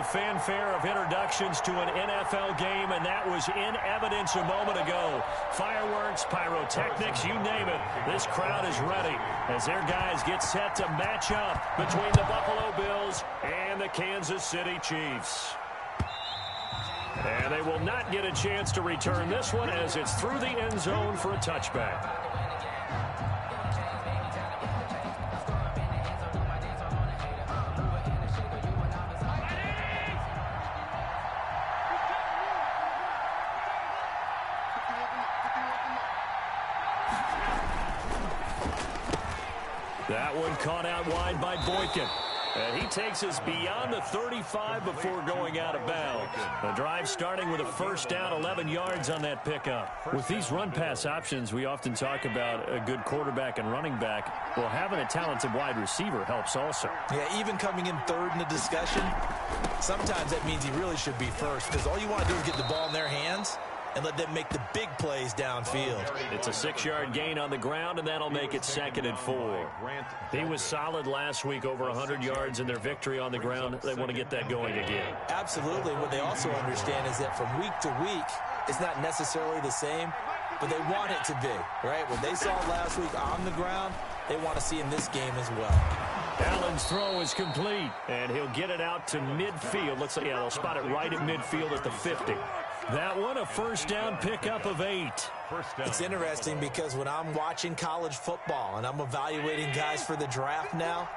fanfare of introductions to an NFL game, and that was in evidence a moment ago. Fireworks, pyrotechnics, you name it. This crowd is ready as their guys get set to match up between the Buffalo Bills and the Kansas City Chiefs. And they will not get a chance to return this one as it's through the end zone for a touchback. That one caught out wide by Boykin. And he takes us beyond the 35 before going out of bounds. The drive starting with a first down, 11 yards on that pickup. With these run-pass options, we often talk about a good quarterback and running back. Well, having a talented wide receiver helps also. Yeah, even coming in third in the discussion, sometimes that means he really should be first because all you want to do is get the ball in their hands and let them make the big plays downfield. It's a 6-yard gain on the ground, and that'll make it 2nd and 4. He was solid last week, over 100 yards in their victory on the ground. They want to get that going again. Absolutely. What they also understand is that from week to week, it's not necessarily the same, but they want it to be, right? What they saw last week on the ground, they want to see in this game as well. Allen's throw is complete, and he'll get it out to midfield. Looks like, yeah, they'll spot it right at midfield at the 50. That one, a first down pickup of 8. It's interesting because when I'm watching college football and I'm evaluating guys for the draft now,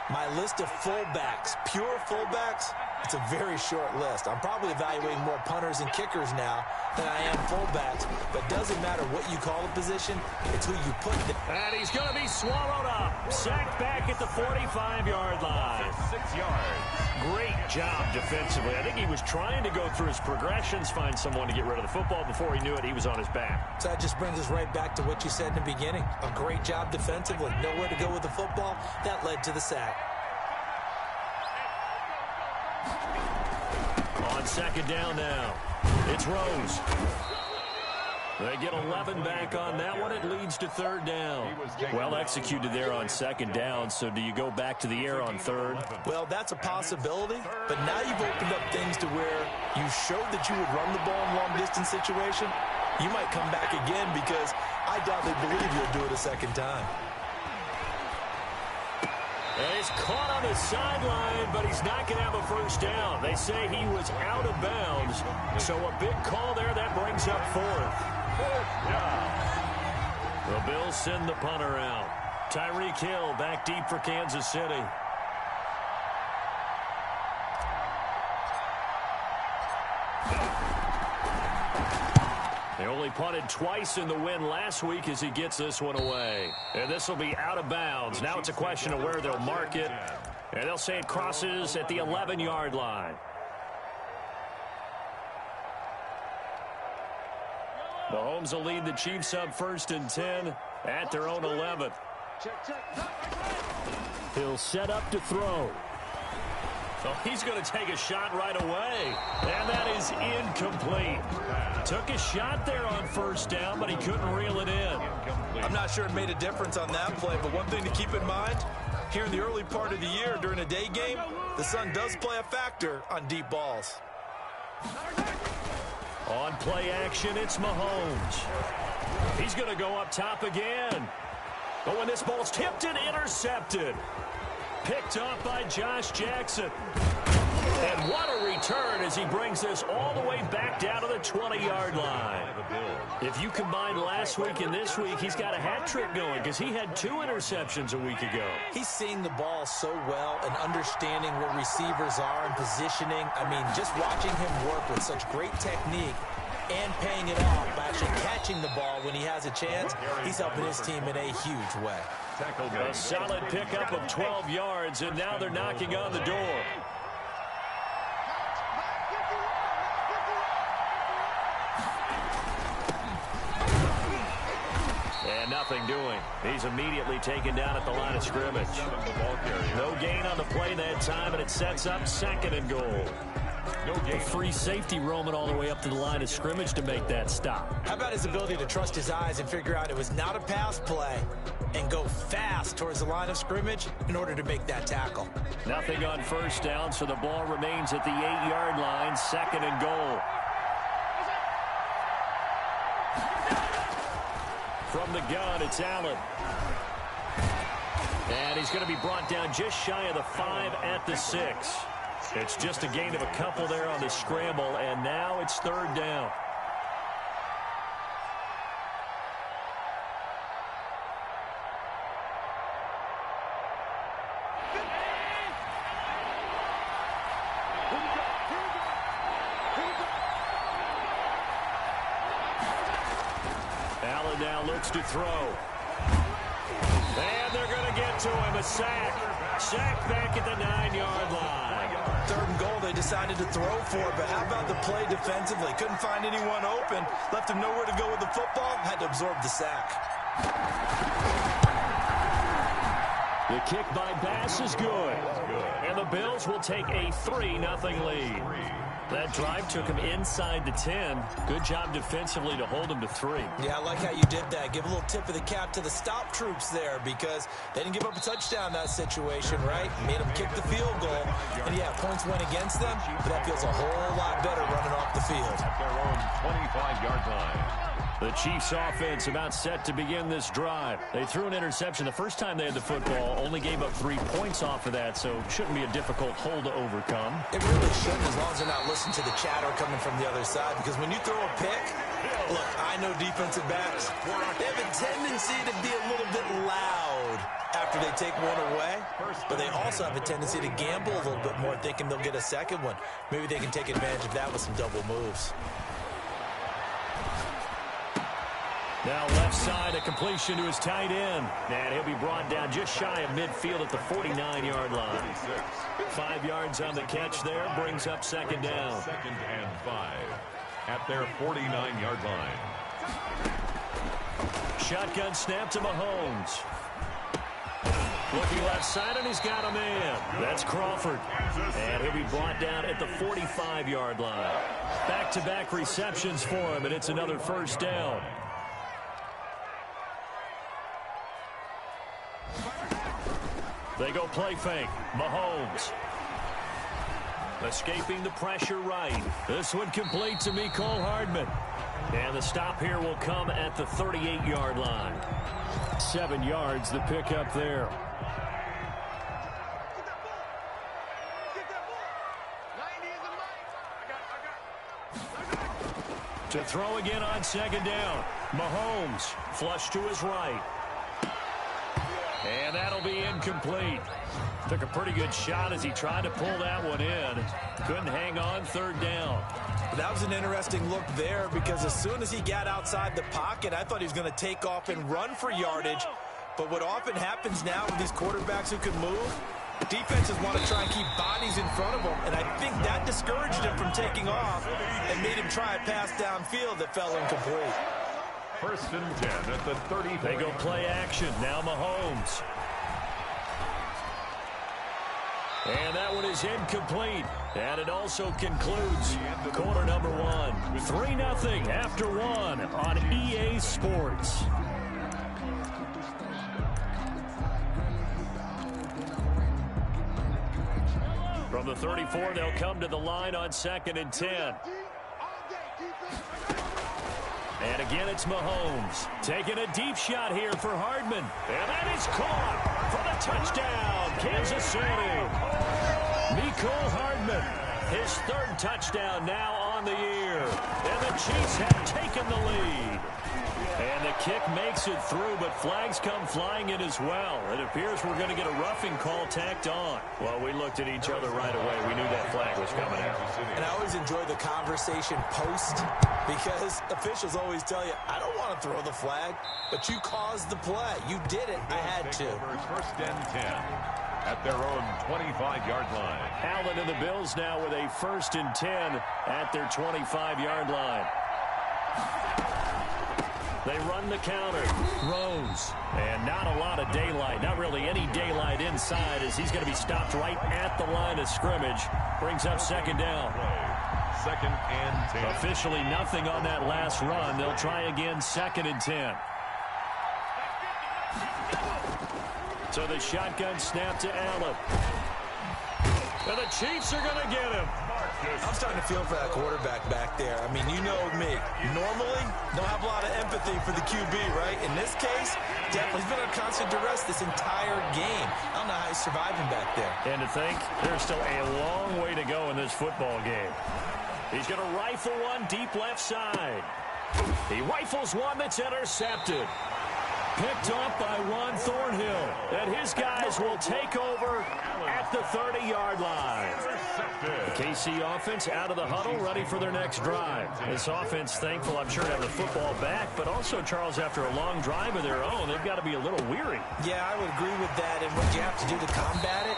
my list of fullbacks, pure fullbacks, it's a very short list. I'm probably evaluating more punters and kickers now than I am fullbacks, but it doesn't matter what you call the position, it's who you put there. And he's going to be swallowed up. Sacked back at the 45-yard line. 6 yards. Great job defensively. I think he was trying to go through his progressions, find someone to get rid of the football. Before he knew it, he was on his back. So that just brings us right back to what you said in the beginning. A great job defensively. Nowhere to go with the football. That led to the sack. On 2nd down now, it's Rose. They get 11 back on that one. It leads to 3rd down. Well executed there on 2nd down. So do you go back to the air on 3rd? Well, that's a possibility. But now you've opened up things to where you showed that you would run the ball in long-distance situation. You might come back again because I doubt they believe you'll do it a 2nd time. And he's caught on the sideline, but he's not going to have a first down. They say he was out of bounds. So a big call there. That brings up 4th. The Bills send the punter out. Tyreek Hill back deep for Kansas City. They only punted twice in the win last week as he gets this one away. And this will be out of bounds. Now it's a question of where they'll mark it. And they'll say it crosses at the 11-yard line. Mahomes will lead the Chiefs up 1st and 10 at their own 11. He'll set up to throw. So he's going to take a shot right away. And that is incomplete. Took a shot there on 1st down, but he couldn't reel it in. I'm not sure it made a difference on that play, but one thing to keep in mind, here in the early part of the year during a day game, the sun does play a factor on deep balls. On play action, it's Mahomes. He's going to go up top again. But when this ball's tipped and intercepted. Picked off by Josh Jackson. And what a return as he brings this all the way back down to the 20-yard line. If you combine last week and this week, he's got a hat trick going because he had 2 interceptions a week ago. He's seeing the ball so well and understanding where receivers are and positioning. I mean, just watching him work with such great technique and paying it off by actually catching the ball when he has a chance, he's helping his team in a huge way. A solid pickup of 12 yards, and now they're knocking on the door. And nothing doing. He's immediately taken down at the line of scrimmage. No gain on the play that time, and it sets up 2nd and goal. A free safety roaming all the way up to the line of scrimmage to make that stop. How about his ability to trust his eyes and figure out it was not a pass play and go fast towards the line of scrimmage in order to make that tackle? Nothing on first down, so the ball remains at the 8-yard line, 2nd and goal. From the gun, it's Allen. And he's going to be brought down just shy of the 5 at the 6. It's just a gain of a couple there on the scramble, and now it's 3rd down. Allen now looks to throw. And they're going to get to him, a sack. Sack back at the 9-yard line. 3rd and goal, they decided to throw for, but how about the play defensively? Couldn't find anyone open, left him nowhere to go with the football, had to absorb the sack. The kick by Bass is good. And the Bills will take a 3-0 lead. That drive took him inside the 10. Good job defensively to hold him to 3. Yeah, I like how you did that. Give a little tip of the cap to the stop troops there because they didn't give up a touchdown in that situation, right? Made them kick the field goal. And, yeah, points went against them, but that feels a whole lot better running off the field. At their own 25-yard line. The Chiefs offense about set to begin this drive. They threw an interception the first time they had the football, only gave up 3 points off of that, so shouldn't be a difficult hole to overcome. It really shouldn't, as long as they're not listening to the chatter coming from the other side, because when you throw a pick, look, I know defensive backs, they have a tendency to be a little bit loud after they take one away, but they also have a tendency to gamble a little bit more, thinking they'll get a second one. Maybe they can take advantage of that with some double moves. Now left side, a completion to his tight end. And he'll be brought down just shy of midfield at the 49-yard line. 5 yards on the catch there, brings up 2nd down. 2nd and 5 at their 49-yard line. Shotgun snap to Mahomes. Looking left side, and he's got a man. That's Crawford. And he'll be brought down at the 45-yard line. Back-to-back receptions for him, and it's another 1st down. They go play fake. Mahomes. Escaping the pressure right. This one complete to Mecole Hardman. And the stop here will come at the 38-yard line. 7 yards, the pickup there. To throw again on 2nd down. Mahomes flush to his right. And that'll be incomplete. Took a pretty good shot as he tried to pull that one in. Couldn't hang on, 3rd down. That was an interesting look there because as soon as he got outside the pocket, I thought he was going to take off and run for yardage. But what often happens now with these quarterbacks who can move, defenses want to try and keep bodies in front of them. And I think that discouraged him from taking off and made him try a pass downfield that fell incomplete. 1st and 10 at the 30. They go play action. Now Mahomes. And that one is incomplete. And it also concludes quarter number 1. 3-0 after 1 on EA Sports. From the 34, they'll come to the line on 2nd and 10. And again, it's Mahomes taking a deep shot here for Hardman. And that is caught for the touchdown, Kansas City. Mecole Hardman, his 3rd touchdown now on the year. And the Chiefs have taken the lead. And the kick makes it through, but flags come flying in as well. It appears we're going to get a roughing call tacked on. Well, we looked at each other right away. We knew that flag was coming out. And I always enjoy the conversation post because officials always tell you, I don't want to throw the flag, but you caused the play. You did it. I had to. 1st and 10 at their own 25-yard line. Allen and the Bills now with a 1st and 10 at their 25-yard line. They run the counter. Rose. And not a lot of daylight. Not really any daylight inside as he's going to be stopped right at the line of scrimmage. Brings up second down. Second and 10. Officially nothing on that last run. They'll try again second and 10. So the shotgun snap to Allen. And the Chiefs are going to get him. I'm starting to feel for that quarterback back there. I mean, you know me. Normally, don't have a lot of empathy for the QB, right? In this case, definitely he's been under constant duress this entire game. I don't know how he's surviving back there. And to think, there's still a long way to go in this football game. He's going to rifle one deep left side. He rifles one that's intercepted. Picked off by Juan Thornhill. And his guys will take over at the 30-yard line. The KC offense out of the huddle, ready for their next drive. This offense thankful, I'm sure, to have the football back, but also, Charles, after a long drive of their own, they've got to be a little weary. Yeah, I would agree with that. And what you have to do to combat it,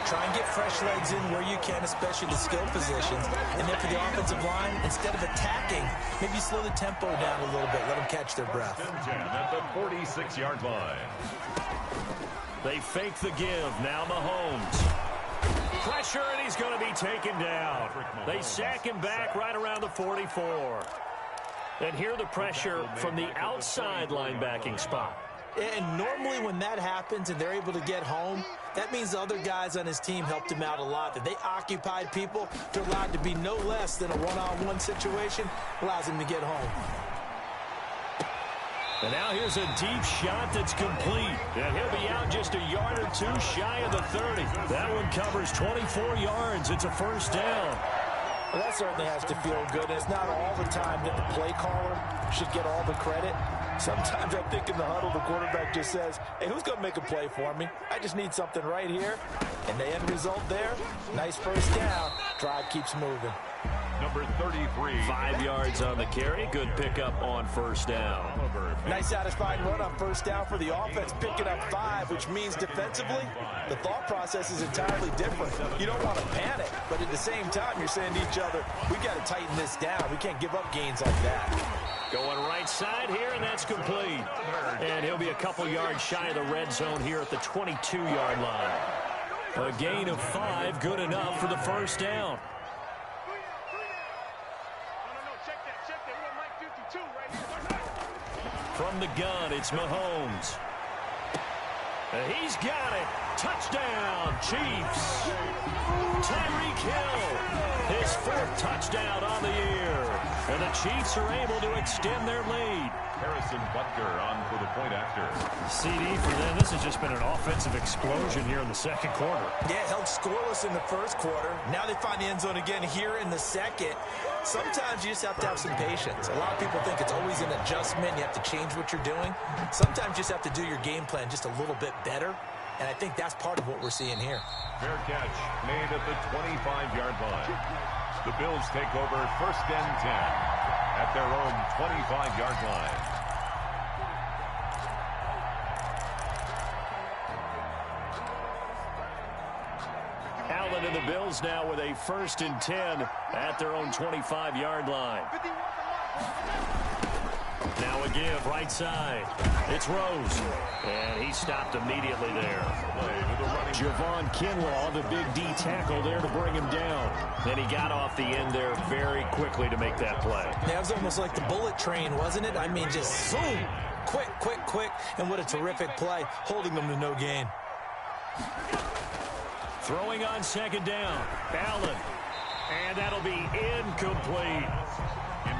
try and get fresh legs in where you can, especially the skill positions. And then for the offensive line, instead of attacking, maybe slow the tempo down a little bit. Let them catch their breath. At the 46-yard line. They fake the give. Now Mahomes. Pressure, and he's going to be taken down. They sack him back right around the 44. And here the pressure from the outside linebacking spot. And normally when that happens and they're able to get home, that means the other guys on his team helped him out a lot. That they occupied people. They're allowed to be no less than a one-on-one situation. Allows him to get home. And now here's a deep shot that's complete. And he'll be out just a yard or two shy of the 30. That one covers 24 yards. It's a first down. Well, that certainly has to feel good. It's not all the time that the play caller should get all the credit. Sometimes I think in the huddle, the quarterback just says, hey, who's going to make a play for me? I just need something right here. And the end result there, nice first down. Drive keeps moving. Number 33. 5 yards on the carry. Good pickup on first down. Nice satisfying run on first down for the offense, picking up 5, which means defensively, the thought process is entirely different. You don't want to panic, but at the same time, you're saying to each other, we got to tighten this down. We can't give up gains like that. Going right side here, and that's complete. And he'll be a couple yards shy of the red zone here at the 22-yard line. A gain of 5, good enough for the first down. From the gun, it's Mahomes. And he's got it. Touchdown, Chiefs. Tyreek Hill, his 4th touchdown on the year. And the Chiefs are able to extend their lead. Harrison Butker on for the point after. CD for them. This has just been an offensive explosion here in the second quarter. Yeah, held scoreless in the first quarter. Now they find the end zone again here in the second. Sometimes you just have to have some patience. A lot of people think it's always an adjustment. You have to change what you're doing. Sometimes you just have to do your game plan just a little bit better. And I think that's part of what we're seeing here. Fair catch made at the 25-yard line. The Bills take over first and 10 at their own 25-yard line. Allen and the Bills now with a first and 10 at their own 25-yard line. Now a give, right side. It's Rose. And he stopped immediately there. Javon Kinlaw, the big D tackle there to bring him down. Then he got off the end there very quickly to make that play. That was almost like the bullet train, wasn't it? I mean, just zoom. Quick, quick, quick. And what a terrific play, holding them to no gain. Throwing on second down. Allen. And that'll be incomplete.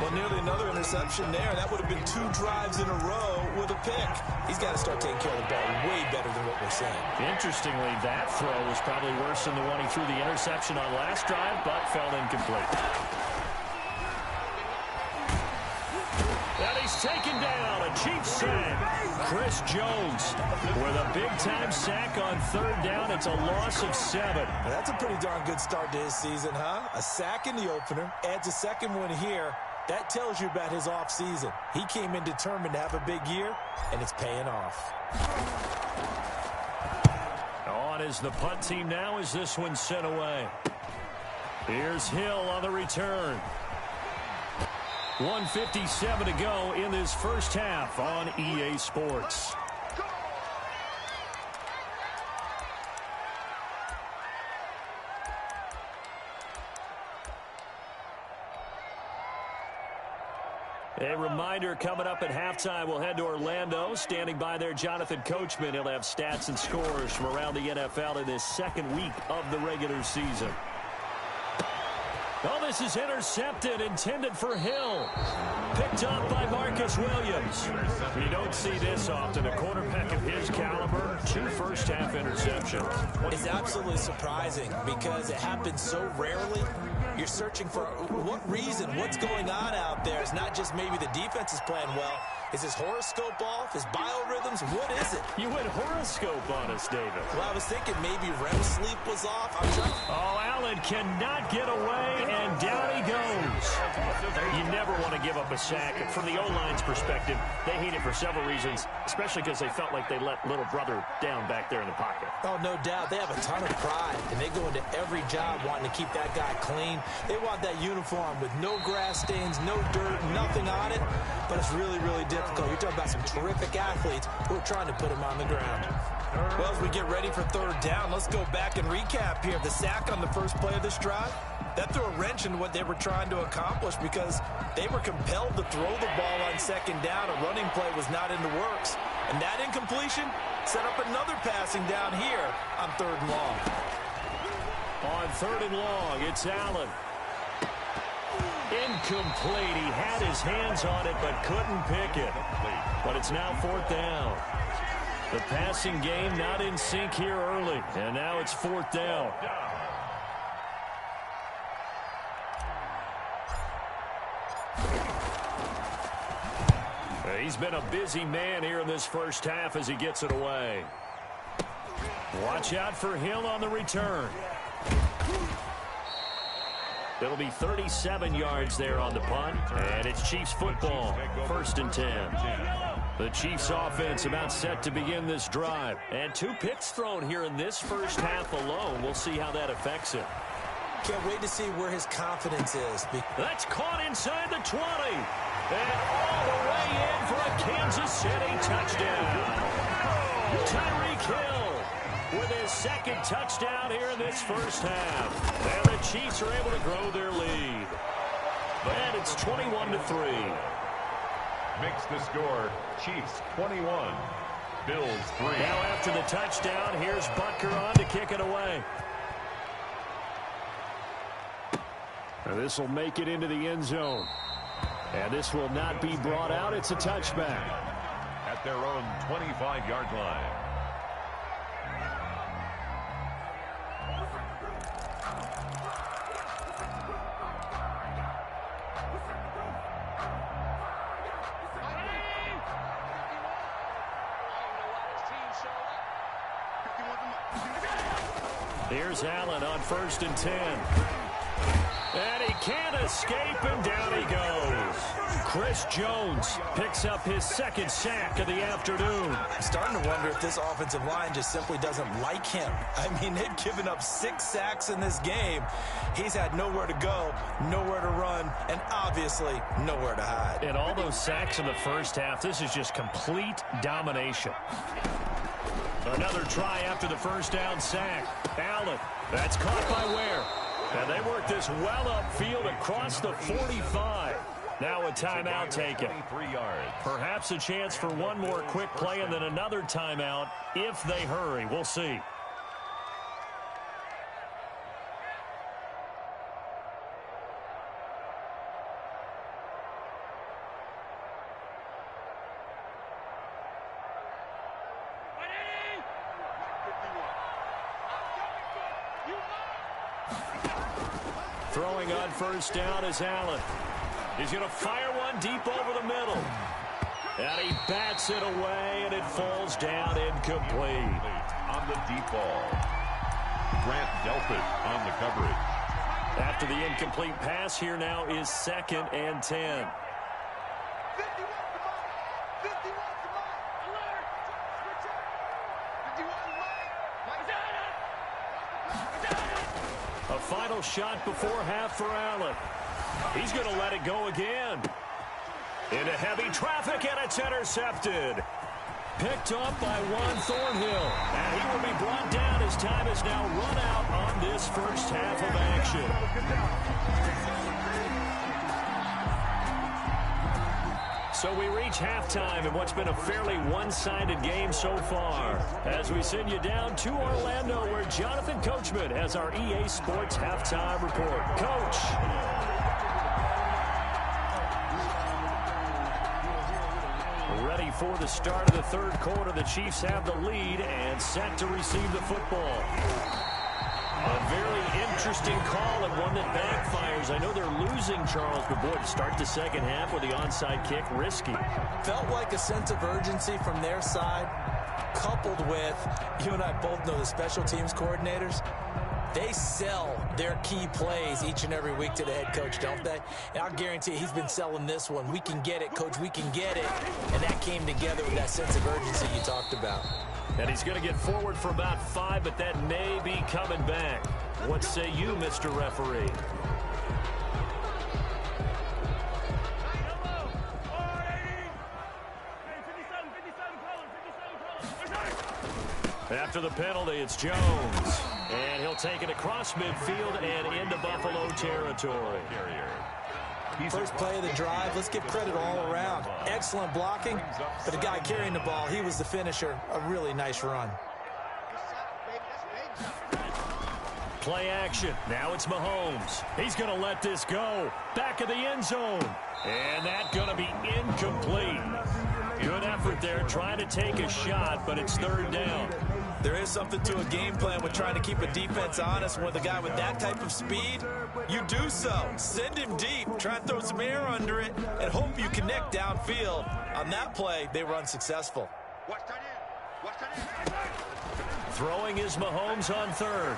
Well, nearly another interception there. That would have been 2 drives in a row with a pick. He's got to start taking care of the ball way better than what we're saying. Interestingly, that throw was probably worse than the one he threw the interception on last drive, but fell incomplete. And he's taken down. A Chiefs sack. Chris Jones with a big-time sack on third down. It's a loss of 7. Now, that's a pretty darn good start to his season, huh? A sack in the opener, adds a second one here. That tells you about his offseason. He came in determined to have a big year, and it's paying off. On is the punt team now as this one's sent away. Here's Hill on the return. 1:57 to go in this first half on EA Sports. A reminder, coming up at halftime, we'll head to Orlando. Standing by there, Jonathan Coachman. He'll have stats and scores from around the NFL in this second week of the regular season. Oh, this is intercepted, intended for Hill. Picked up by Marcus Williams. You don't see this often. A quarterback of his caliber, 2 first-half interceptions. It's absolutely surprising because it happens so rarely. You're searching for what reason, what's going on out there. It's not just maybe the defense is playing well. Is his horoscope off? His biorhythms? What is it? You went horoscope on us, David. Well, I was thinking maybe REM sleep was off. Oh, Allen cannot get away, and down he goes. You never want to give up a sack. From the O-line's perspective, they hate it for several reasons, especially because they felt like they let little brother down back there in the pocket. Oh, no doubt. They have a ton of pride, and they go into every job wanting to keep that guy clean. They want that uniform with no grass stains, no dirt, nothing on it, but it's really, really difficult. You're talking about some terrific athletes who are trying to put him on the ground. Well, as we get ready for third down, let's go back and recap here. The sack on the first play of this drive, that threw a wrench in what they were trying to accomplish because they were compelled to throw the ball on second down. A running play was not in the works. And that incompletion set up another passing down here on third and long. On third and long, it's Allen. Incomplete. He had his hands on it but couldn't pick it. But it's now fourth down. The passing game not in sync here early. And now it's fourth down. He's been a busy man here in this first half as he gets it away. Watch out for Hill on the return. It'll be 37 yards there on the punt, and it's Chiefs football, 1st and 10. The Chiefs offense about set to begin this drive, and 2 picks thrown here in this first half alone. We'll see how that affects him. Can't wait to see where his confidence is. That's caught inside the 20, and all the way in for a Kansas City touchdown. Tyreek Hill with his second touchdown here in this first half. And the Chiefs are able to grow their lead. And it's 21-3. Makes the score Chiefs 21, Bills 3. Now after the touchdown, here's Butker on to kick it away. And this will make it into the end zone. And this will not be brought out. It's a touchback. At their own 25-yard line. Here's Allen on 1st and 10. And he can't escape, and down he goes. Chris Jones picks up his second sack of the afternoon. I'm starting to wonder if this offensive line just simply doesn't like him. I mean, they've given up 6 sacks in this game. He's had nowhere to go, nowhere to run, and obviously nowhere to hide. And all those sacks in the first half, this is just complete domination. Another try after the first down sack. Allen, that's caught by Ware. And they work this well upfield across the 45. Now a timeout taken. Perhaps a chance for one more quick play and then another timeout if they hurry. We'll see. Throwing on first down is Allen. He's going to fire one deep over the middle. And he bats it away, and it falls down incomplete. On the deep ball. Grant Delpit on the coverage. After the incomplete pass, here now is 2nd and 10. A final shot before half for Allen. He's going to let it go again. Into heavy traffic, and it's intercepted. Picked up by Juan Thornhill. And he will be brought down as time has now run out on this first half of action. So we reach halftime in what's been a fairly one-sided game so far. As we send you down to Orlando, where Jonathan Coachman has our EA Sports halftime report. Coach. Ready for the start of the third quarter. The Chiefs have the lead and set to receive the football. A very interesting call and one that backfires. I know they're losing, Charles, but boy, to start the second half with the onside kick, risky. Felt like a sense of urgency from their side, coupled with, you and I both know the special teams coordinators, they sell their key plays each and every week to the head coach, don't they? And I'll guarantee he's been selling this one. We can get it, coach, we can get it. And that came together with that sense of urgency you talked about. And he's going to get forward for about 5, but that may be coming back. What say you, Mr. Referee? After the penalty, it's Jones. And he'll take it across midfield and into Buffalo territory. First play of the drive, let's give credit all around. Excellent blocking, but the guy carrying the ball, he was the finisher. A really nice run. Play action. Now it's Mahomes. He's going to let this go. Back of the end zone. And that's going to be incomplete. Good effort there trying to take a shot, but it's third down. There is something to a game plan with trying to keep a defense honest. With a guy with that type of speed, you do so. Send him deep, try and throw some air under it, and hope you connect downfield. On that play, they were unsuccessful. Throwing is Mahomes on third.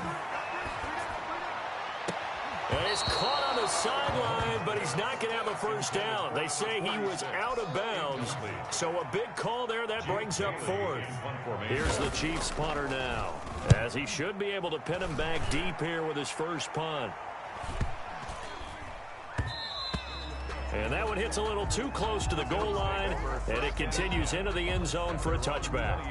And he's caught on the sideline, but he's not going to have a first down. They say he was out of bounds. So a big call there that brings up fourth. Here's the Chiefs punter now, as he should be able to pin him back deep here with his first punt. And that one hits a little too close to the goal line, and it continues into the end zone for a touchback.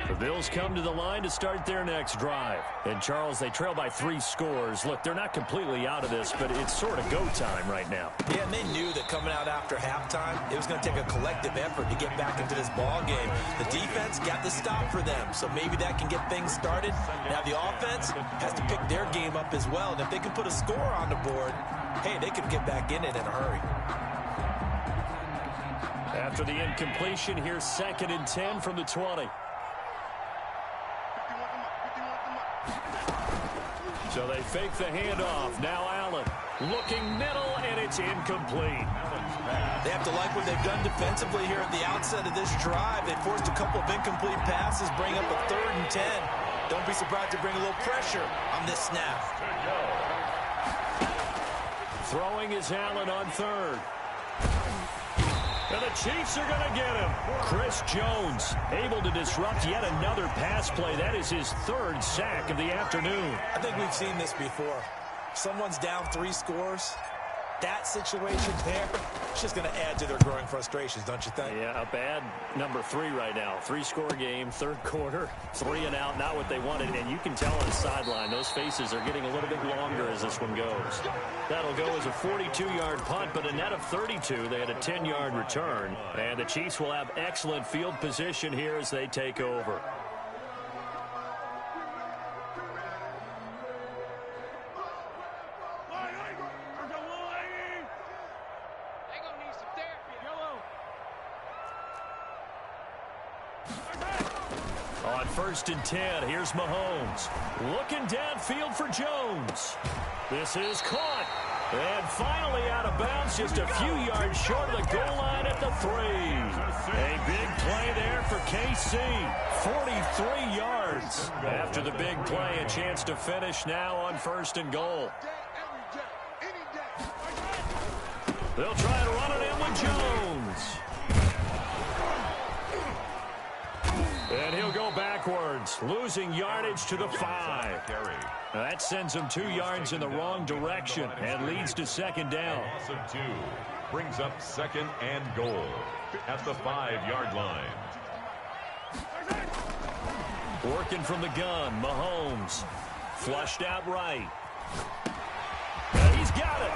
The Bills come to the line to start their next drive. And, Charles, they trail by 3 scores. Look, they're not completely out of this, but it's sort of go time right now. Yeah, and they knew that coming out after halftime, it was going to take a collective effort to get back into this ball game. The defense got the stop for them, so maybe that can get things started. Now the offense has to pick their game up as well, and if they can put a score on the board, hey, they could get back in it in a hurry. After the incompletion, here's 2nd and 10 from the 20. So they fake the handoff. Now Allen looking middle, and it's incomplete. They have to like what they've done defensively here at the outset of this drive. They forced a couple of incomplete passes, bring up a 3rd and 10. Don't be surprised to bring a little pressure on this snap. Throwing is Allen on third. And the Chiefs are going to get him. Chris Jones able to disrupt yet another pass play. That is his 3rd sack of the afternoon. I think we've seen this before. Someone's down 3 scores. That situation there, it's just going to add to their growing frustrations, don't you think? Yeah, a bad number 3 right now. 3-score game, 3rd quarter, 3 and out, not what they wanted. And you can tell on the sideline, those faces are getting a little bit longer as this one goes. That'll go as a 42-yard punt, but a net of 32. They had a 10-yard return. And the Chiefs will have excellent field position here as they take over. On 1st and 10, here's Mahomes. Looking downfield for Jones. This is caught. And finally out of bounds, just a few yards short of the goal line at the 3. A big play there for KC. 43 yards. After the big play, a chance to finish now on 1st and goal. They'll try to run it in with Jones. And he'll go back backwards, losing yardage to the 5. That sends him 2 yards in the wrong direction and leads to second down. Loss of 2 brings up second and goal at the 5-yard line. Working from the gun, Mahomes. Flushed out right. And he's got it.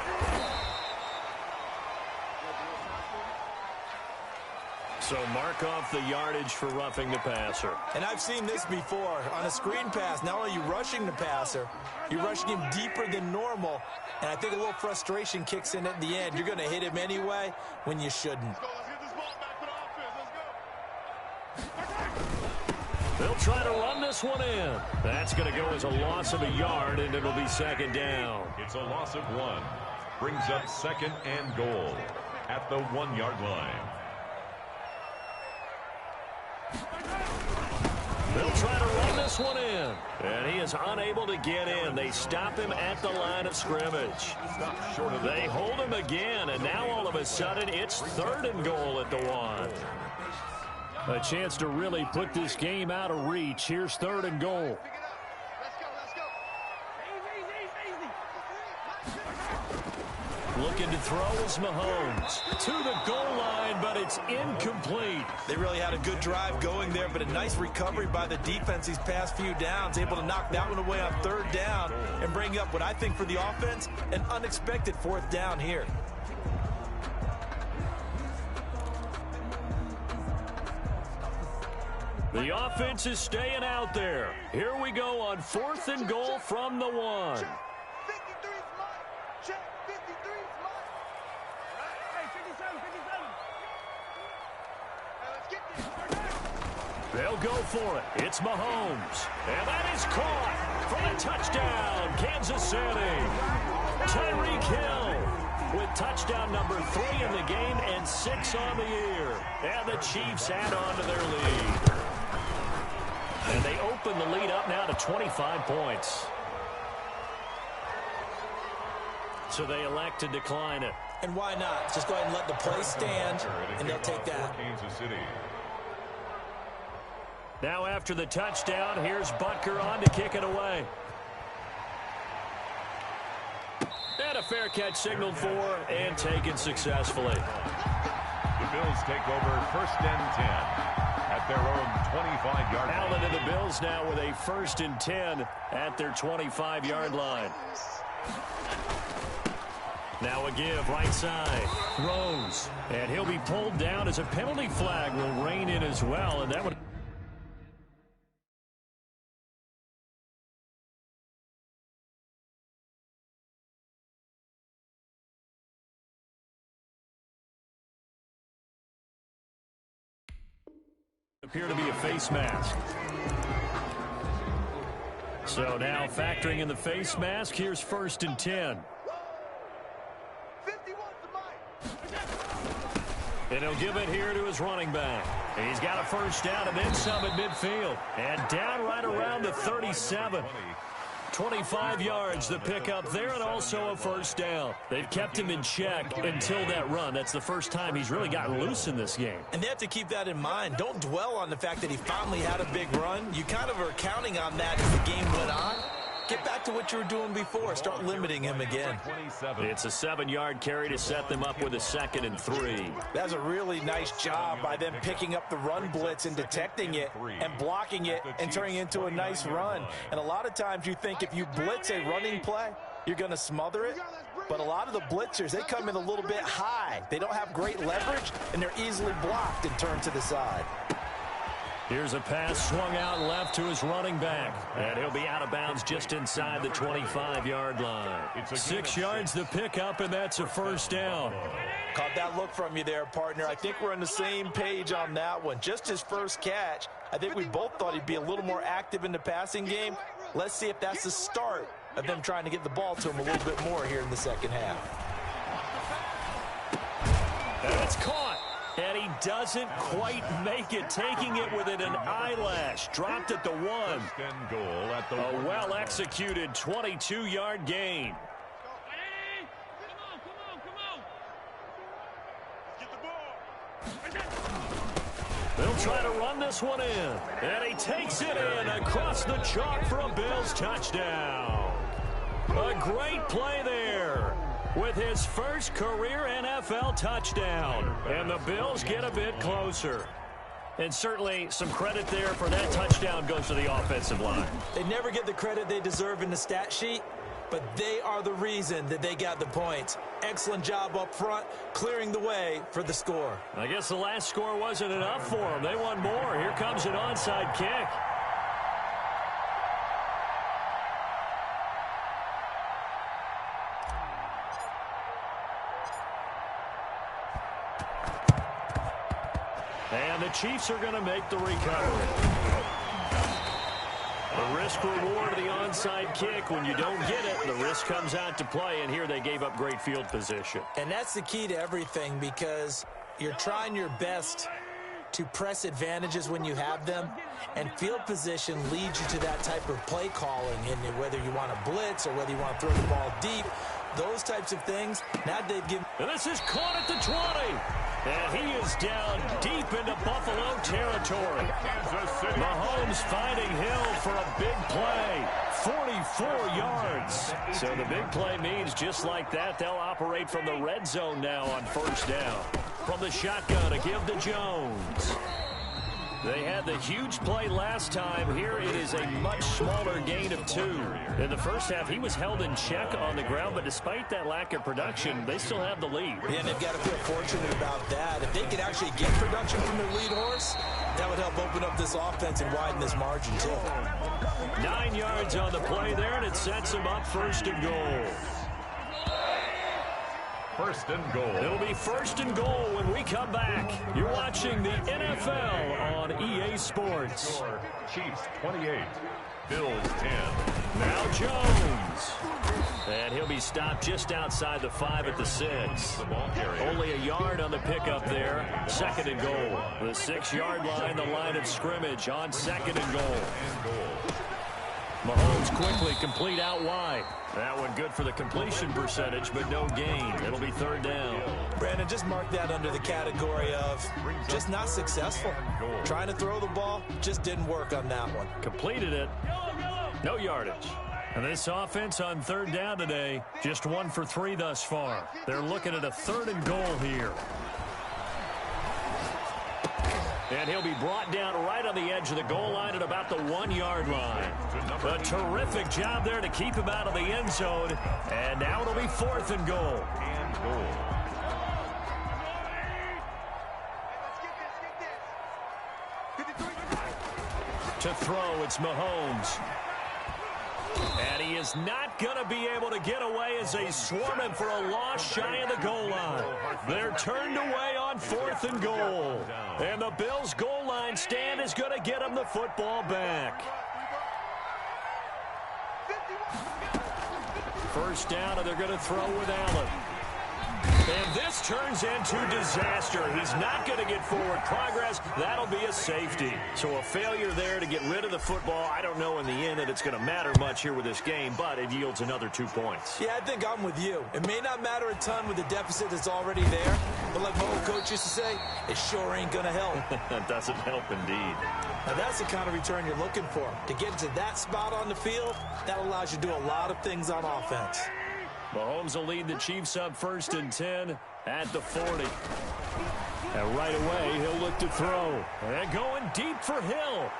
So mark off the yardage for roughing the passer. And I've seen this before. On a screen pass, not only are you rushing the passer, you're rushing him deeper than normal. And I think a little frustration kicks in at the end. You're going to hit him anyway when you shouldn't. They'll try to run this one in. That's going to go as a loss of a yard, and it'll be second down. It's a loss of 1. Brings up second and goal at the 1-yard line. They'll try to run this one in. And he is unable to get in. They stop him at the line of scrimmage. They hold him again, and now all of a sudden it's 3rd and goal at the 1. A chance to really put this game out of reach. Here's 3rd and goal. Looking to throw is Mahomes. To the goal line, but it's incomplete. They really had a good drive going there, but a nice recovery by the defense these past few downs. Able to knock that one away on 3rd down and bring up what I think for the offense, an unexpected 4th down here. The offense is staying out there. Here we go on 4th and goal from the 1. They'll go for it. It's Mahomes. And that is caught for a touchdown, Kansas City. Tyreek Hill with touchdown number 3 in the game and 6 on the year. And the Chiefs add on to their lead. And they open the lead up now to 25 points. So they elect to decline it. And why not? Just go ahead and let the play stand, and they'll take that. Kansas City. Now after the touchdown, here's Butker on to kick it away. And a fair catch signaled for and taken successfully. The Bills take over 1st and 10 at their own 25-yard line. Allen and the Bills now with a 1st and 10 at their 25-yard line. Now a give right side. Throws. And he'll be pulled down as a penalty flag will rein in as well. And that would appear to be a face mask. So now factoring in the face mask, here's 1st and 10. And he'll give it here to his running back. And he's got a 1st down and then some at midfield. And down right around the 37. 25 yards the pickup there and also a 1st down. They've kept him in check until that run. That's the first time he's really gotten loose in this game. And they have to keep that in mind. Don't dwell on the fact that he finally had a big run. You kind of are counting on that as the game went on. Get back to what you were doing before. Start limiting him again. It's a 7-yard carry to set them up with a 2nd and 3. That's a really nice job by them picking up the run blitz and detecting it and blocking it and turning it into a nice run. And a lot of times you think if you blitz a running play, you're going to smother it. But a lot of the blitzers, they come in a little bit high. They don't have great leverage, and they're easily blocked and turned to the side. Here's a pass swung out left to his running back. And he'll be out of bounds just inside the 25-yard line. 6 yards the pickup, and that's a 1st down. Caught that look from you there, partner. I think we're on the same page on that one. Just his first catch. I think we both thought he'd be a little more active in the passing game. Let's see if that's the start of them trying to get the ball to him a little bit more here in the second half. And it's caught. And he doesn't quite make it, taking it within an eyelash. Dropped at the 1. A well-executed 22-yard gain. They'll try to run this one in. And he takes it in across the chalk for a Bills touchdown. A great play there with his first career NFL touchdown. And the Bills get a bit closer. And certainly some credit there for that touchdown goes to the offensive line. They never get the credit they deserve in the stat sheet, but they are the reason that they got the points. Excellent job up front, clearing the way for the score. I guess the last score wasn't enough for them. They want more. Here comes an onside kick. And the Chiefs are going to make the recovery. The risk-reward of the onside kick. When you don't get it, the risk comes out to play, and here they gave up great field position. And that's the key to everything, because you're trying your best to press advantages when you have them, and field position leads you to that type of play calling, and whether you want to blitz or whether you want to throw the ball deep, those types of things. Now they've given. And this is caught at the 20. And he is down deep into Buffalo territory. Mahomes finding Hill for a big play. 44 yards. So the big play means just like that, they'll operate from the red zone now on first down. From the shotgun, a give to Jones. They had the huge play last time. Here it is a much smaller gain of 2. In the first half, he was held in check on the ground, but despite that lack of production, they still have the lead. Yeah, and they've got to feel fortunate about that. If they could actually get production from their lead horse, that would help open up this offense and widen this margin, too. 9 yards on the play there, and it sets them up first and goal. First and goal. It'll be first and goal when we come back. You're watching the NFL on EA Sports. Chiefs 28, Bills 10. Now Jones. And he'll be stopped just outside the 5 at the 6. Only a yard on the pickup there. Second and goal. The 6-yard line, the line of scrimmage on second and goal. Mahomes quickly complete out wide. That one good for the completion percentage, but no gain. It'll be third down. Brandon, just mark that under the category of just not successful. Trying to throw the ball, just didn't work on that one. Completed it. No yardage. And this offense on third down today, just 1 for 3 thus far. They're looking at a third and goal here. And he'll be brought down right on the edge of the goal line at about the 1-yard line. A terrific job there to keep him out of the end zone. And now it'll be fourth and goal. To throw, it's Mahomes. And he is not going to be able to get away as they swarm him for a loss shy of the goal line. They're turned away on fourth and goal. And the Bills' goal line stand is going to get them the football back. First down, and they're going to throw with Allen. And this turns into disaster. He's not going to get forward progress. That'll be a safety. So a failure there to get rid of the football. I don't know in the end that it's going to matter much here with this game, but it yields another 2 points. Yeah, I think I'm with you. It may not matter a ton with the deficit that's already there, but like my old coach used to say, it sure ain't going to help. That doesn't help indeed. Now that's the kind of return you're looking for. To get to that spot on the field, that allows you to do a lot of things on offense. Mahomes will lead the Chiefs up first and 10 at the 40. And right away, he'll look to throw. And going deep for Hill.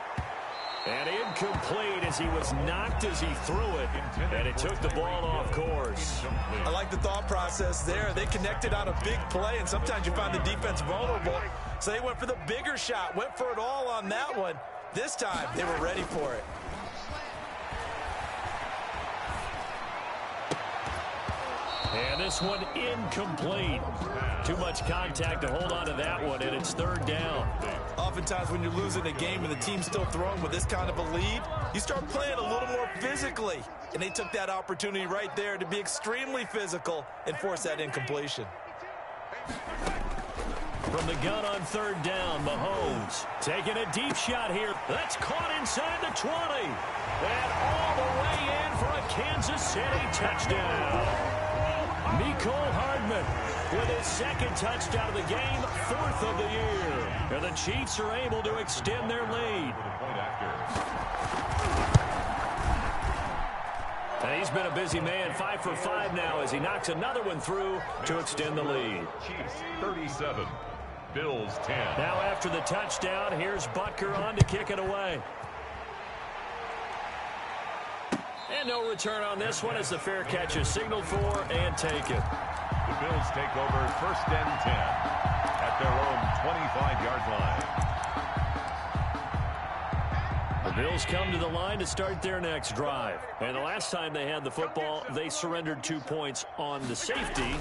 And incomplete as he was knocked as he threw it. And it took the ball off course. I like the thought process there. They connected on a big play, and sometimes you find the defense vulnerable. So they went for the bigger shot, went for it all on that one. This time, they were ready for it. And this one incomplete. Too much contact to hold on to that one, and it's third down. Oftentimes when you're losing a game and the team's still throwing with this kind of a lead, you start playing a little more physically. And they took that opportunity right there to be extremely physical and force that incompletion. From the gun on third down, Mahomes taking a deep shot here. That's caught inside the 20. And all the way in for a Kansas City touchdown. Mecole Hardman with his second touchdown of the game, 4th of the year. And the Chiefs are able to extend their lead. And he's been a busy man, 5 for 5 now as he knocks another one through to extend the lead. Chiefs 37, Bills 10. Now after the touchdown, here's Butker on to kick it away. And no return on this one as the fair catch is signaled for and taken. The Bills take over 1st and 10 at their own 25-yard line. The Bills come to the line to start their next drive. And the last time they had the football, they surrendered 2 points on the safety.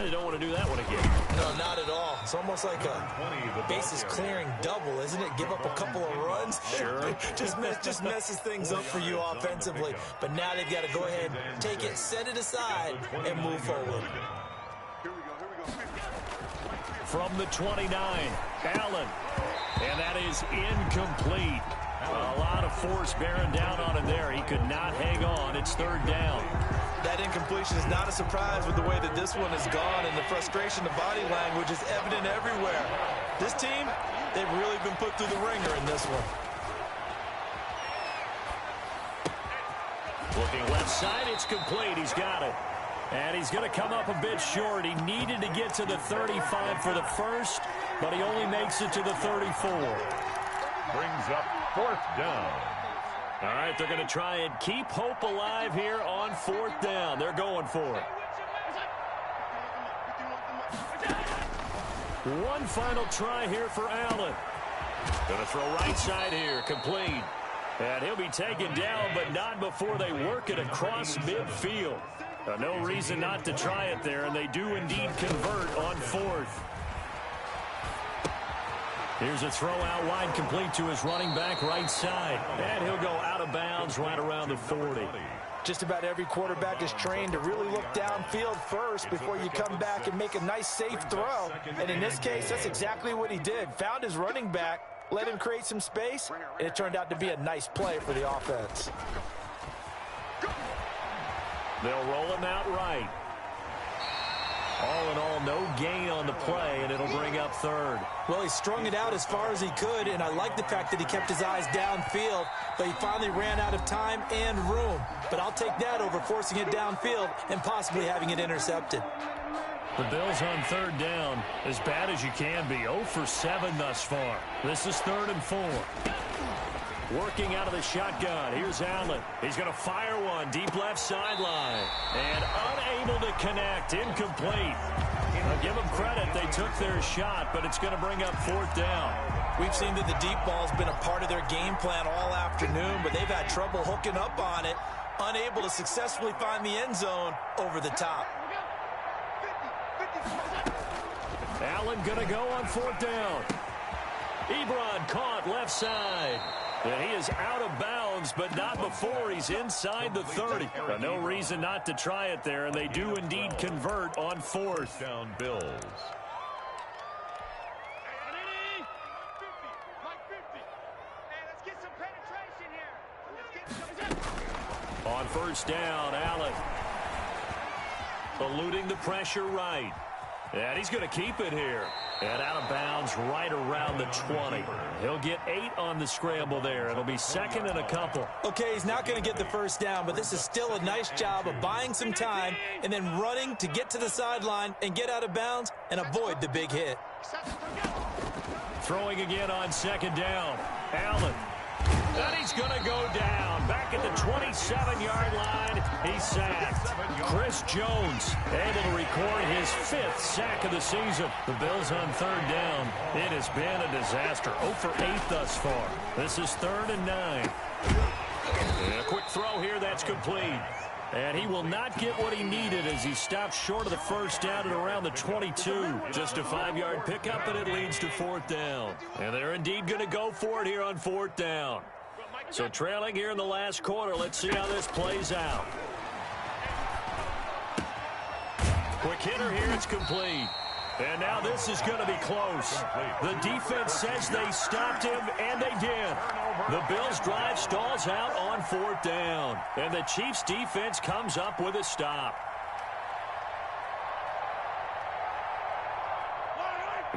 They don't want to do that one again. No, not at all. It's almost like a bases clearing double, isn't it? Give up a couple of runs. Sure. just messes things up for you offensively. But now they've got to go ahead, take it, set it aside, and move forward. From the 29, Allen. And that is incomplete. A lot of force bearing down on him there. He could not hang on. It's 3rd down. That incompletion is not a surprise with the way that this one has gone, and the frustration, the body language is evident everywhere. This team, they've really been put through the ringer in this one. Looking left side, it's complete. He's got it. And he's going to come up a bit short. He needed to get to the 35 for the first, but he only makes it to the 34. Brings up 4th down. All right, they're going to try and keep hope alive here on 4th down. They're going for it. One final try here for Allen. Going to throw right side here, complete. And he'll be taken down, but not before they work it across midfield. No reason not to try it there, and they do indeed convert on 4th. Here's a throw out wide, complete to his running back right side. And he'll go out of bounds right around the 40. Just about every quarterback is trained to really look downfield first before you come back and make a nice, safe throw. And in this case, that's exactly what he did. Found his running back, let him create some space, and it turned out to be a nice play for the offense. They'll roll him out right. All in all, no gain on the play, and it'll bring up 3rd. Well, he strung it out as far as he could, and I like the fact that he kept his eyes downfield, but he finally ran out of time and room. But I'll take that over forcing it downfield and possibly having it intercepted. The Bills on 3rd down, as bad as you can be, 0 for 7 thus far. This is 3rd and 4. Working out of the shotgun. Here's Allen. He's going to fire one deep left sideline. And unable to connect. Incomplete. I'll give them credit. They took their shot, but it's going to bring up 4th down. We've seen that the deep ball's been a part of their game plan all afternoon, but they've had trouble hooking up on it. Unable to successfully find the end zone over the top. Allen going to go on 4th down. Ebron caught left side. And he is out of bounds, but not before he's inside the 30. No reason not to try it there, and they do indeed convert on 4th. Down Bills. On 1st down, Allen. Eluding the pressure right. And he's going to keep it here. And out of bounds right around the 20. He'll get 8 on the scramble there. It'll be 2nd and a couple. Okay, he's not going to get the 1st down, but this is still a nice job of buying some time and then running to get to the sideline and get out of bounds and avoid the big hit. Throwing again on 2nd down. Allen. And he's going to go down. Back at the 27-yard line, he's sacked. Chris Jones able to record his 5th sack of the season. The Bills on 3rd down. It has been a disaster. 0 for 8 thus far. This is 3rd and 9. And a quick throw here, that's complete. And he will not get what he needed as he stops short of the 1st down at around the 22. Just a 5-yard pickup, and it leads to 4th down. And they're indeed going to go for it here on 4th down. So trailing here in the last quarter, let's see how this plays out. Quick hitter here, it's complete. And now this is going to be close. The defense says they stopped him, and they did. The Bills' drive stalls out on 4th down. And the Chiefs' defense comes up with a stop.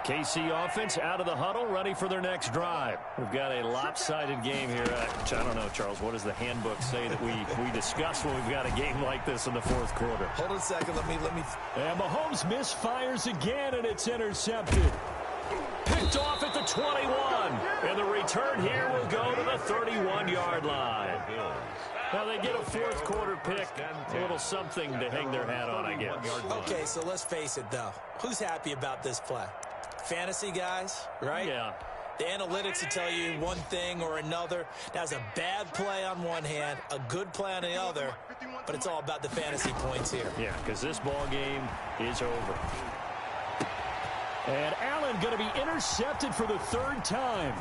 KC offense out of the huddle, ready for their next drive. We've got a lopsided game here. Which I don't know, Charles, what does the handbook say that we discuss when we've got a game like this in the fourth quarter? Hold on a second. Let me. And Mahomes misfires again, and it's intercepted. Picked off at the 21. And the return here will go to the 31-yard line. Now they get a fourth quarter pick, a little something to hang their hat on, I guess. Okay, so let's face it, though. Who's happy about this play? Fantasy guys, right? Yeah. The analytics will tell you one thing or another. That's a bad play on one hand, a good play on the other, but it's all about the fantasy points here. Yeah, because this ball game is over. And Allen going to be intercepted for the third time.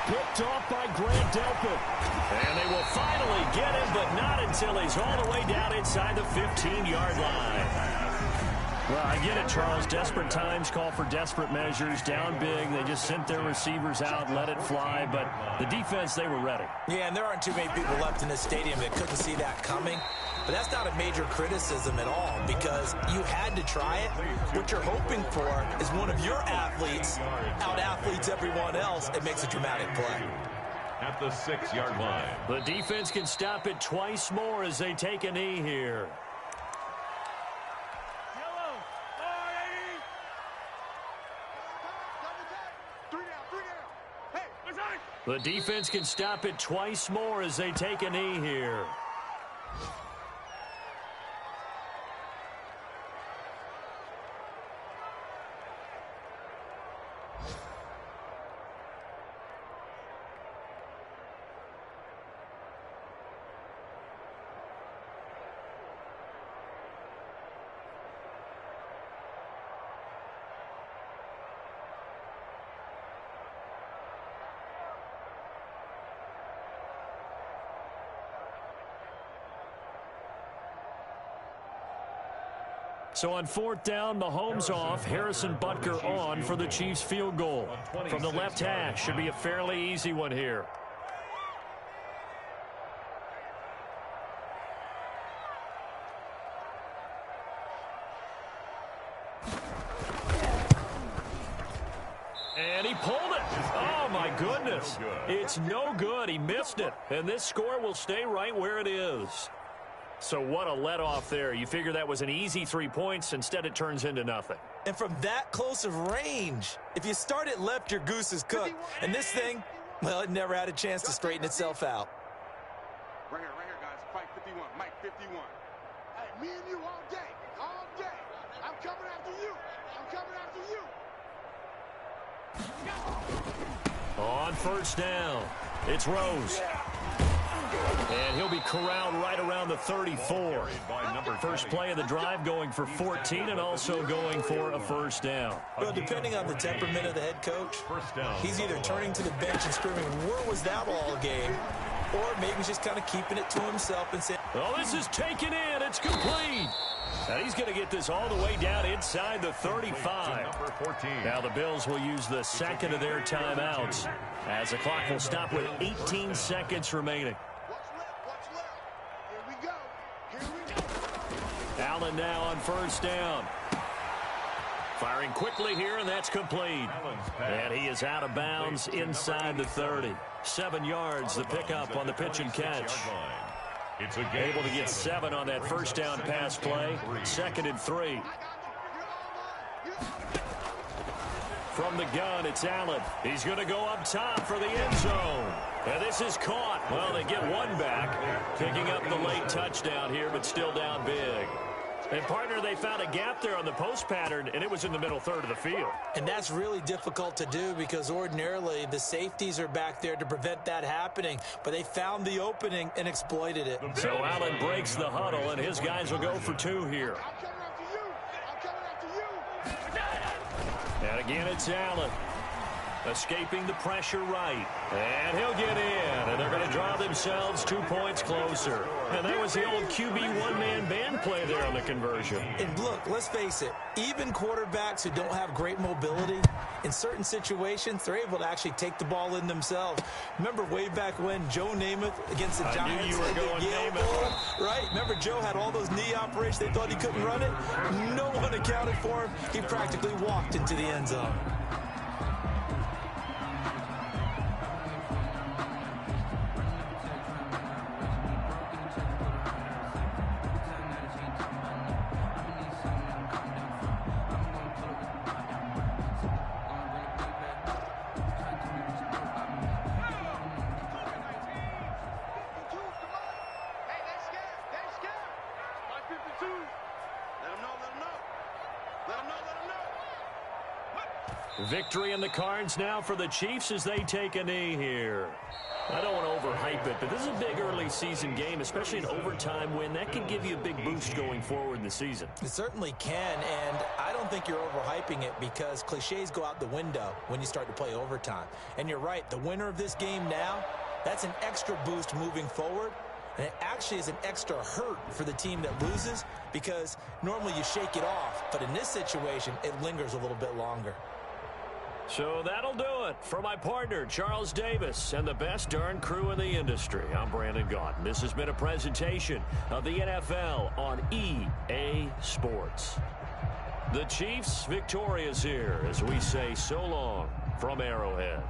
Picked off by Grant Delpit. And they will finally get him, but not until he's all the way down inside the 15-yard line. Well, I get it, Charles. Desperate times call for desperate measures. Down big. They just sent their receivers out, let it fly. But the defense, they were ready. Yeah, and there aren't too many people left in this stadium that couldn't see that coming. But that's not a major criticism at all because you had to try it. What you're hoping for is one of your athletes out-athletes everyone else and makes a dramatic play. At the 6-yard line. The defense can stop it twice more as they take a knee here. The defense can stop it twice more as they take a knee here. So on fourth down, Mahomes off, Harrison Butker on for the Chiefs field goal. From the left hash, should be a fairly easy one here. And he pulled it. Oh, my goodness. It's no good. He missed it. And this score will stay right where it is. So what a let-off there. You figure that was an easy 3 points. Instead, it turns into nothing. And from that close of range, if you start it left, your goose is cooked. And this thing, well, it never had a chance to straighten itself out. Right here, guys. Fight 51. Mike 51. Hey, me and you all day. All day. I'm coming after you. I'm coming after you. On first down, it's Rose. And he'll be corralled right around the 34. First play of the drive going for 14 and also going for a first down. Well, depending on the temperament of the head coach, he's either turning to the bench and screaming, where was that all game? Or maybe he's just kind of keeping it to himself and saying, well, this is taken in. It's complete. Now he's going to get this all the way down inside the 35. Now the Bills will use the second of their timeouts as the clock will stop with 18 seconds remaining. Allen now on first down. Firing quickly here, and that's complete. And he is out of bounds inside the 30. 7 yards, the pickup on the pitch and catch. Able to get 7 on that first down pass play. 2nd and 3. From the gun, it's Allen. He's going to go up top for the end zone. And this is caught. Well, they get one back, picking up the late touchdown here, but still down big. And, partner, they found a gap there on the post pattern, and it was in the middle third of the field. And that's really difficult to do because ordinarily the safeties are back there to prevent that happening. But they found the opening and exploited it. So Allen breaks the huddle, and his guys will go for 2 here. And again, it's Allen. Escaping the pressure right. And he'll get in. And they're going to draw themselves 2 points closer. And that was the old QB one-man band play there on the conversion. And look, let's face it. Even quarterbacks who don't have great mobility, in certain situations, they're able to actually take the ball in themselves. Remember way back when Joe Namath against the Giants? I knew you were going Namath. Right? Remember Joe had all those knee operations. They thought he couldn't run it. No one accounted for him. He practically walked into the end zone. Victory in the cards now for the Chiefs as they take a knee here. I don't want to overhype it, but this is a big early season game, especially an overtime win. That can give you a big boost going forward in the season. It certainly can, and I don't think you're overhyping it because cliches go out the window when you start to play overtime. And you're right, the winner of this game now, that's an extra boost moving forward. And it actually is an extra hurt for the team that loses because normally you shake it off. But in this situation, it lingers a little bit longer. So that'll do it for my partner, Charles Davis, and the best darn crew in the industry. I'm Brandon Gaudin. This has been a presentation of the NFL on EA Sports. The Chiefs victorious here as we say so long from Arrowhead.